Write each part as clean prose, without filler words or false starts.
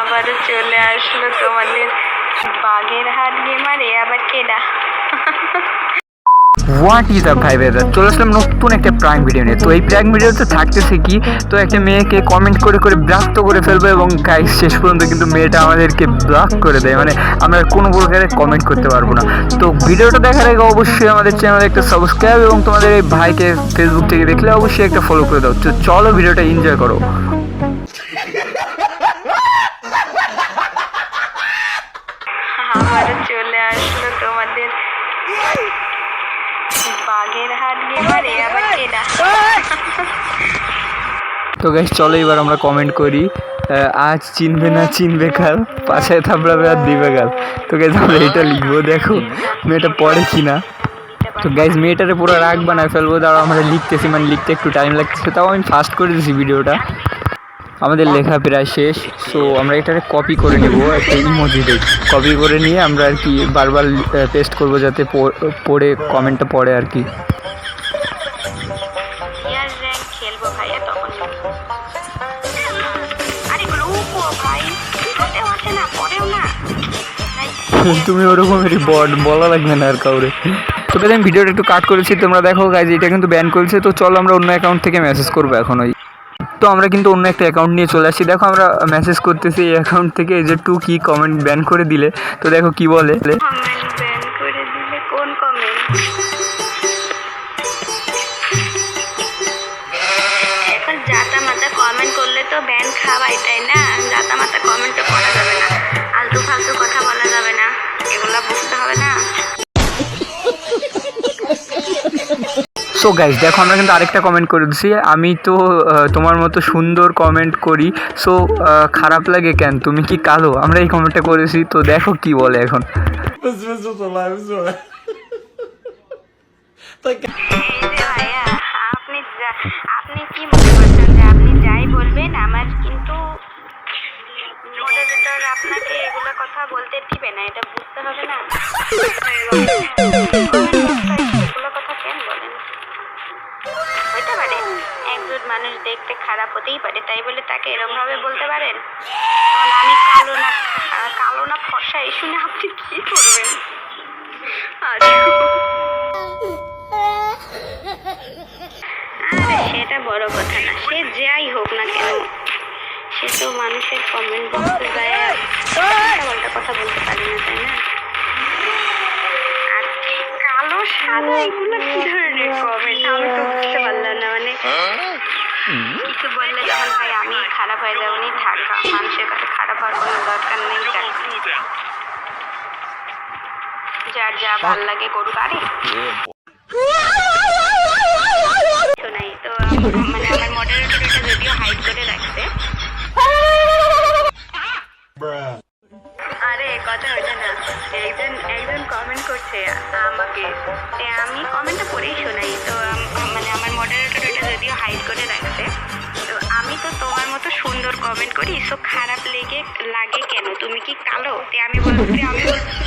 আবারও চলে আসলো তোমাদের বাগের হাট গেমারে আবার কেডা। হোয়াট ইজ আপ ভাই ব্রাদার, চলে আসলাম নতুন একটা প্র্যাঙ্ক ভিডিও নিয়ে। তো এই প্র্যাঙ্ক ভিডিওতে থাকতেছে কি, তো একটা মেয়েকে কমেন্ট করে করে ব্লক তো করে ফেলবে এবং গাইস শেষ পর্যন্ত কিন্তু মেয়েটা আমাদেরকে ব্লক করে দেয়, মানে আমরা কোনো প্রকারে কমেন্ট করতে পারবো না। তো ভিডিওটা দেখার আগে অবশ্যই আমাদের চ্যানেলে একটা সাবস্ক্রাইব এবং তোমাদের এই ভাইকে ফেসবুক থেকে দেখলে অবশ্যই একটা ফলো করে দাও। তো চলো ভিডিওটা এনজয় করো। আবারও চলে আসলো তোমাদের বাগের হাট গেমারে আবার কেডা। তো গাইস চলো এবার আমরা কমেন্ট করি, আজ চিনবে না চিনবে কাল, পাশে থাপড়াবে আর দিবে গাল। তো গাইস আমরা এটা লিখবো, দেখো মেয়েটা পড়ে কি না। তো গাইস মেয়েটারে পুরো রাগ বানায় ফেলবো, দাঁড়াও আমরা লিখতেছি, মানে লিখতে একটু টাইম লাগতেছে, তাও আমি ফাস্ট করে দিয়েছি ভিডিওটা। আমাদের লেখা প্রায় শেষ। সো আমরা এটাকে কপি করে নেব, একটা ইমোজি দিয়ে কপি করে নিয়ে আমরা আর কি বারবার পেস্ট করবো যাতে পড়ে কমেন্টটা পড়ে আর কি। ইয়ার র্যাঙ্ক খেলবো ভাইয়া তখন। আরে গ্রুপও ভাই, হাতেও আসে না পরেও না। তুমি ওরকমেরই বট, বলা লাগবে না আর কাউরে। তো গাইস আমি ভিডিওটা একটু কাট করেছি, তোমরা দেখো গাইজ এটা কিন্তু ব্যান করেছে। তো চলো আমরা অন্য অ্যাকাউন্ট থেকে মেসেজ করবো এখন। ওই তো আমরা কিন্তু অন্য একটা অ্যাকাউন্ট নিয়ে চলে আসি, দেখো আমরা মেসেজ করতেছি এই অ্যাকাউন্ট থেকে, এই যে টু কি কমেন্ট ব্যান করে দিলে। তো দেখো কি বলে, কমেন্ট ব্যান করে দিলে কোন কমেন্ট? এখন জাতা মাতা কমেন্ট করলে তো ব্যান খাওয়াই, তাই না? জাতা মাতা কমেন্ট তো করা যাবে না, আলতু ফালতু কথা বলা যাবে না, এগুলা বুঝতে হবে না। সো গাইজ দেখো আমরা কিন্তু আরেকটা কমেন্ট করে দিচ্ছি, আমি তো তোমার মতো সুন্দর কমেন্ট করি, সো খারাপ লাগে কেন, তুমি কি কালো, আমরা এই কমেন্টটা করেছি। তো দেখো কি বলে এখন। এই যে ভাইয়া, আপনি কি মনে করছেন যে আপনি যাই বলবেন আমার কিন্তু মডারেটর আপনাকে এগুলো কথা বলতে দিবে না, এটা বুঝতে হবে না। এগুলো কথা কেন বলেন? হইতে পারে একজন মানুষ দেখতে খারাপ হতেই পারে, তাই বলে তাকে এরকম ভাবে বলতে পারেন? কারণ আমি কালো না ফর্সা এই শুনে আপনি কি করবেন? আরে সেটা বড় কথা না, সে যাই হোক না কেন, সে তো মানুষের কমেন্ট বক্সে যায় উল্টা কথা বলতে পারে না, তাই না? আর কালো সাদা এগুলো কি ধরনের কমেন্ট আমি তো বুঝতে পারলাম না, মানে কিছু বললে তখন ভাই আমি খারাপ হয়ে যাবো, নি থাকা মানুষের কাছে খারাপ হওয়ার কোনো দরকার নেই। যার যা ভাল লাগে করুক। আরে নাই তো মানে আমার মডারেটর এটা যদিও হাইড করে রাখছে। আরে কথা হইলে না, একজন কমেন্ট করছে আমাকে, আমি কমেন্টটা পড়েই শোনাই। তো মানে আমার মডারেটর এটা যদিও হাইড করে রাখছে, তো আমি তো তোমার মতো সুন্দর কমেন্ট করি, সো খারাপ লাগে কেন, তুমি কি কালো? আমি বলছি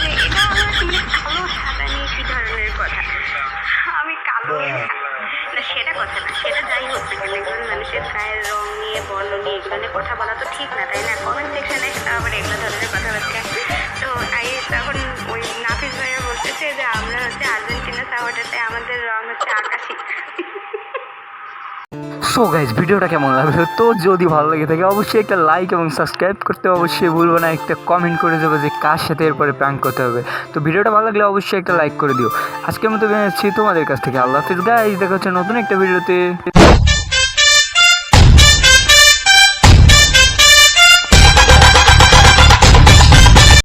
যে এটা আমার কালো সাদা নিয়ে কি ধরনের কথা, আমি কালো না সেটা কথা না, সেটা যাই হোক না কেন, একজন মানুষের গায়ের রং নিয়ে বর্ণ নিয়ে এগুলো নিয়ে কথা বলা তো ঠিক না, তাই না? কমেন্ট সেকশনে আবার এগুলো ধরনের কথাবার্তা। তো তখন ওই নাফিস ভাইয়া বলতেছে যে আমরা হচ্ছে আর্জেন্টিনা সাপোর্টারতে, আমাদের রং হচ্ছে আকাশি। সো গাইজ ভিডিওটা কেমন লাগলো, তো যদি ভালো লেগে থাকে অবশ্যই একটা লাইক এবং সাবস্ক্রাইব করতে অবশ্যই ভুলবো না, একটা কমেন্ট করে দেবো যে কার সাথে এরপরে প্র্যাঙ্ক করতে হবে। তো ভিডিওটা ভালো লাগলে অবশ্যই একটা লাইক করে দিও। আজকের মতো বেরোচ্ছি তোমাদের কাছ থেকে, আল্লাহ হাফিজ গাইজ, দেখা হচ্ছে নতুন একটা ভিডিওতে।